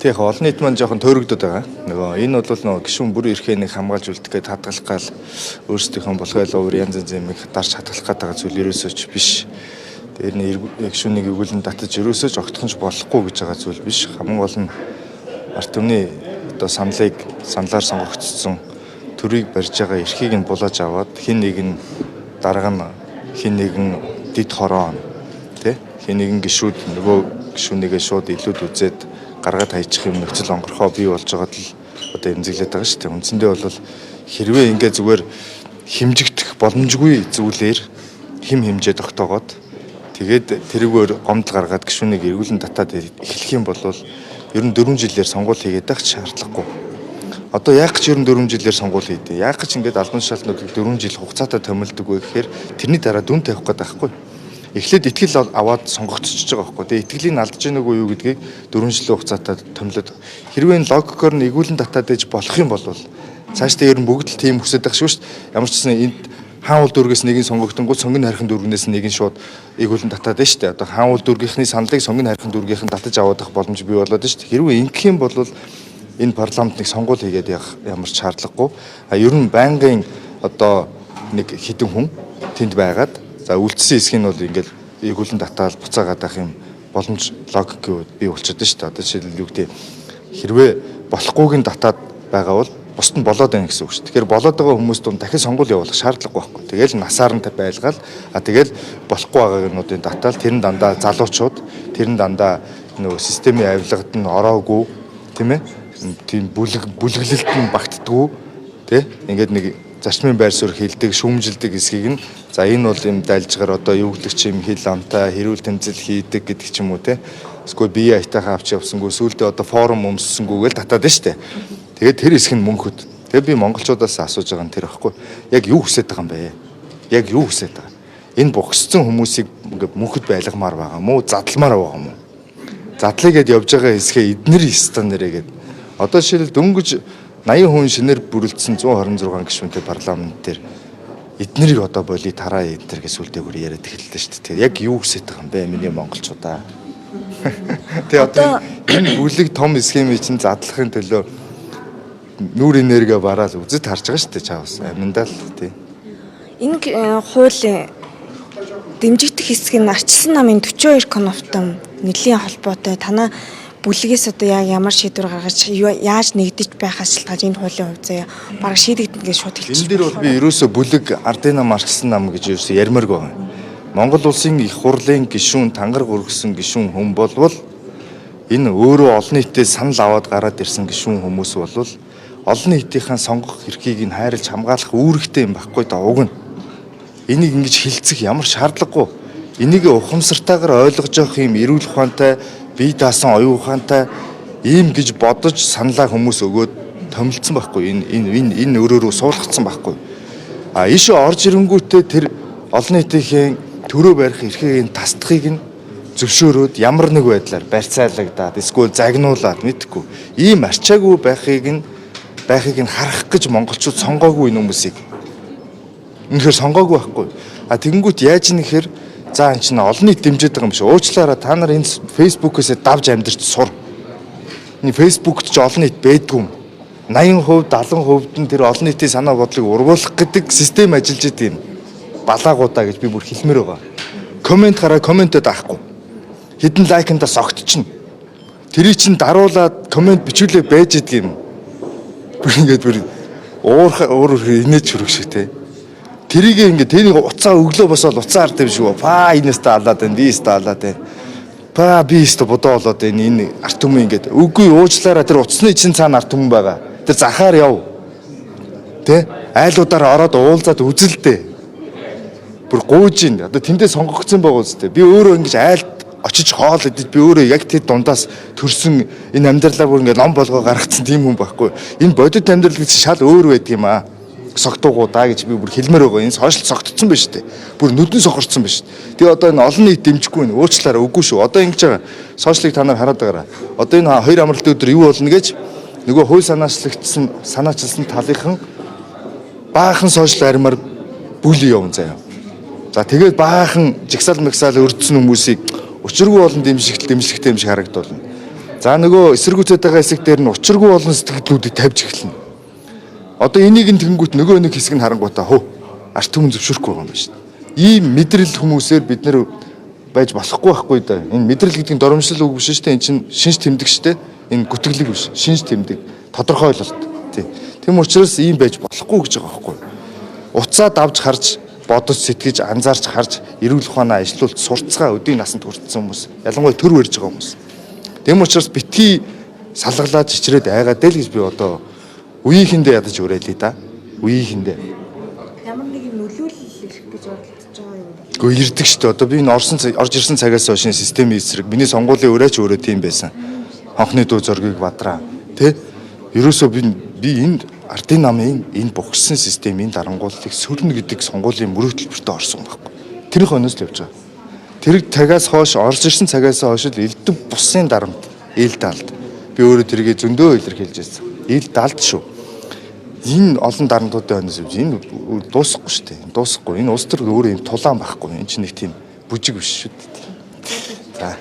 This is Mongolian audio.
Тэг олон нийт маань жоохон төөрөгдөд байгаа. Нөгөө энэ бол нөгөө гишүүн бүр эрхээнийг хамгаалж үлдэхгээ хадгалах гал өөрсдийнхөө болгойлоо янз янз юм дарж хадгалах гэдэг зүйл ерөөсөөч биш. Тэр нь гишүүнийг өгүүлэн татаж ерөөсөөч огтхонч болохгүй гэж байгаа зүйл биш. Хамгийн гол нь ард түмний одоо саналаар сонгогдсон төрийг барьж байгаа эрхийг нь булааж аваад хин нэгэн дарга нь хин нэгэн дид хороо тий хин нэгэн гишүүд нөгөө гишүүнийгээ шууд илүүд үзээд гаргаад хайчих юм нөхцөл онгорхоо бий болж байгаад л одоо эмзэглээд байгаа шүү дээ. Үндсэндээ бол хэрвээ ингээ зүгээр хэмжигдэх боломжгүй зүйлээр хэмжээ тогтоогоод тэгээд тэрүүгээр гомдол гаргаад гишүүнийг эргүүлэн татаад эхлэх юм бол ер нь 4 жилээр сонгуул хийгээд байх шаардлагагүй. Одоо яг ч ер нь 4 жилээр сонгуул хийдэг. Яг ч ингээд албан тушаалтнуудыг 4 жил хугацаатай томилдог вэ гэхээр тэрний дараа дүн тавих гээд байхгүй. Эхлээд итгэл аваад сонгогдчихж байгаа байхгүй. Тэгээ итгэлийн алдаж ийнэг үү юу гэдгийг 4 жилийн хугацаатай томилоод хэрвээ энэ логикоор нь эгүүлэн татаад ээж болох юм бол цаашдаа ер нь бүгд л тийм хүсэж байх шүү дээ. Ямар ч гэсэн энд хаан уул дүүргээс нэг нь сонгогдонгууд сонгон харихын дүүргнээс нэг нь шууд эгүүлэн татаад байна шүү дээ. Одоо хаан уул дүүргийнхний саналыг сонгон харихын дүүргийнхэн татаж авах боломж бий болоод байна шүү дээ. Хэрвээ ингэх юм бол энэ парламентыг сонгуул хийгээд явах ямар ч шаардлагагүй. Ер нь байнгын одоо нэг хідэн хүн тэнд байгаад за үлдсэн хэсгийг нь бол ингээд эгүүлэн татаал буцаагаад авах юм боломж логик бий болчиход байна шүү дээ. Одоо жишээлбэл юу гэдэг хэрвээ болохгүйг нь татаад байгаа бол бусд нь болоод байна гэсэн үг шүү. Тэгэхээр болоод байгаа хүмүүс дунд дахин сонгуул явуулах шаардлагагүй байхгүй. Тэгэл насаар нь байлгаал тэгэл болохгүй байгаагнуудын татаал тэр нь дандаа залуучууд тэр нь дандаа нөгөө системийн авилгад нь ороогүй тийм ээ. Тийм бүлэглэлт нь багтдаггүй тий ингээд нэг зарчмын байр суурь хилдэг шүүмжилдэг хэсгийг нь за энэ бол юм дайлжгаар одоо юу гэдэг ч юм хил амтай хэрүүл тэмцэл хийдэг гэдэг ч юм уу тий эсвэл бие аятайхаа авч явсангүй сүултээ одоо форум өмссөнгүйгээл татаад байна штэ тэгээд тэр хэсэг нь мөнхөд тэгээд би монголчуудаас асууж байгаа нь тэр байхгүй яг юу хүсэж байгаа юм бэ яг юу хүсэж байгаа энэ богсцсон хүмүүсийг ингээд мөнхөд байлгамаар байгаа мó задламаар байгаа юм уу задлыгээд явж байгаа хэсгээ эднэр стан нэрээгээд одоо жишээл дөнгөж 80 хүн шинээр бүрэлдсэн 126 гишүүнтэй парламент дээр эднэрийг одоо боли тараа энэ гэж сүлдээгүүр яриад эхэллээ шүү дээ. Яг юу хүсэж байгаа юм бэ миний монголчуудаа. Тэгээ одоо энэ бүлэг том схемийг чинь задлахын төлөө нүүр энерги бараад үзэж харж байгаа шүү дээ чаавс. Аминдаа л тий. Энэ хуулийн дэмжигдэх хэсэг нь арчилсан намын 42 конвентом нэлийн холбоотой танаа бүлгээс одоо яг ямар шийдвэр гаргаж яаж нэгдэж байх ашиглаж энэ хуулийн хувь заяа бараг шийдэгдэнэ гэж шууд хэлчихсэн. Энэ дээр бол би ерөөсө бүлэг ардын нам арчилсан нам гэж ерөөсө ярмаарг байгаа. Монгол улсын их хурлын гишүүн тангар хүргэсэн гишүүн хүн болвол энэ өөрөө олон нийтэд санал аваад гараад ирсэн гишүүн хүмүүс болвол олон нийтийнхэн сонгох эрхийг нь хайрлж хамгаалах үүрэгтэй юм байхгүй да уг нь. Энийг ингэж хилцэх ямар шаардлагагүй. Энийг ухамсартайгаар ойлгож явах юм эрүүл ухаантай бие даасан оюун ухаантай ийм гэж бодож саналаа хүмүүс өгөөд томилдсон байхгүй энэ өрөөрөө суулгацсан байхгүй ийшээ орж ирэнгүүтээ тэр олон нийтийн төрөө барих эрхийг тасдахыг нь зөвшөөрөөд ямар нэг байдлаар барьцаалагдаад эсвэл загнуулаад мэдхгүй ийм арчаагүй байхыг нь харах гэж монголчууд сонгоогүй энэ хүмүүсийг үнэхээр сонгоогүй байхгүй тэгэнгүүт яаж нэхэр за энэ чинь олон нийт дэмжиж байгаа юм шиг уучлаарай та нар энэ фэйсбүүкээс давж амьдэрч сур. Энэ фэйсбүүкт ч олон нийт байдгүй юм. 80%, 70% нь тэр олон нийтийн санаа бодлыг ургуулах гэдэг систем ажиллаж идэг юм. Балаагуудаа гэж би бүр хэлмээр байгаа. Комент гараа комментэд авахгүй. Хэдэн лайкнда согтчихно. Тэрийг чинь даруулаад комент бичүүлээ байж идэг юм. Бүр ингэж бүр уур инээж хүрэх шиг те. Тэрийг ингээд тэрийг уцаа өглөө босоод уцаар дэв шүү. Энэс та алаад байна. Би өстө алаад байна. Би өстө бодоо болоод байна. Энэ арт түмэн ингээд үгүй уучлаарай тэр уцсны чинь цаана арт түмэн байгаа. Тэр захаар яв. Тэ? Айлуудаар ороод уулзаад үзэлдээ. Бүр гуйж ин. Одоо тэндээ сонгогдсон байгаа үстэй. Би өөрөө ингэж айлд очиж хоол идэж би өөрөө яг тэр дундаас төрсөн энэ амьдралаа бүр ингээд ном болгоо гаргацсан тийм хүн байхгүй. Энэ бодит амьдрал гэж шал өөр байдаг юм аа. Согтуугуудаа гэж би бүр хэлмээр байгаа. Энэ сошиал согтцсон байна шүү дээ. Бүр нүдэн сохорцсон байна шүү дээ. Тэгээ одоо энэ олон нийт дэмжихгүй нь уучлаарай үгүй шүү. Одоо ингэж байгаа сошиалыг та нар хараад байгаарай. Одоо энэ хоёр амралтын өдөр юу болно гэж нөгөө хууль санаачилсан талынхан баахан сошиал армаар бүлий явна заяа. За тэгээд баахан жигсаал мэгсаал өрдсөн хүмүүсийг өчиргүй болон дэмжлэгтэй юм шиг харагдуулна. За нөгөө эсэргүүцээд байгаа хэсэг дээр нь учиргүй олон сэтгэлдлүүдийг тавьж эхэлнэ. Одоо энийг нь тэгэнгүүт нөгөө нэг хэсэг нь харангуйтаа хөө арт түмэн зөвшөөрөхгүй байгаа юм байна шүү дээ. Ийм мэдрэл хүмүүсээр бид нэр байж болохгүй байхгүй да. Энэ мэдрэл гэдэг нь доромжлол үг биш шүү дээ. Энэ чинь шинж тэмдэг шүү дээ. Энэ гүтгэлэг биш. Шинж тэмдэг, тодорхойлолт. Тийм учраас ийм байж болохгүй гэж байгаа байхгүй. Уцаад авч харж, бодож сэтгэж, анзаарч харж, эрүүл ухаанаа ажилуулж сурцгаа өдийн насанд хүртсэн хүмүүс. Ялангуяа төр барьж байгаа хүмүүс. Тийм учраас битгий салгалаад чичрээд айгаад л гэж би одоо үеийнхэндээ ядаж өрөөлээ да. Үеийнхэндээ. Ямар нэгэн нөлөөлөл ирэх гэж бодож байгаа юм. Гэхдээ ирдэг шүү дээ. Одоо би энэ орж ирсэн цагаас хойш системийн эсрэг миний сонгуулийн ураач өөрөө тийм байсан. Хонхны дүү зургийг бадраа. Тэ? Ерөөсөө би энэ ардын намын энэ богссон системийн дарангууллыг сөрнө гэдэг сонгуулийн мөрөөдөлбөртөө орсон байхгүй. Тэр хонос л явж байгаа. Тэр цагаас хойш орж ирсэн цагаас хойш л элдв бусын дарамт ил далд. Би өөрөө тэргээ зөндөө илэрхийлж байсан. Ил далд шүү. Энэ олон дарамтуудын хонос явж энэ дуусахгүй шүү дээ. Дуусахгүй. Энэ улс төр өөрөө юм тулаан байхгүй. Энэ чинь нэг тийм бүжиг биш шүү дээ. За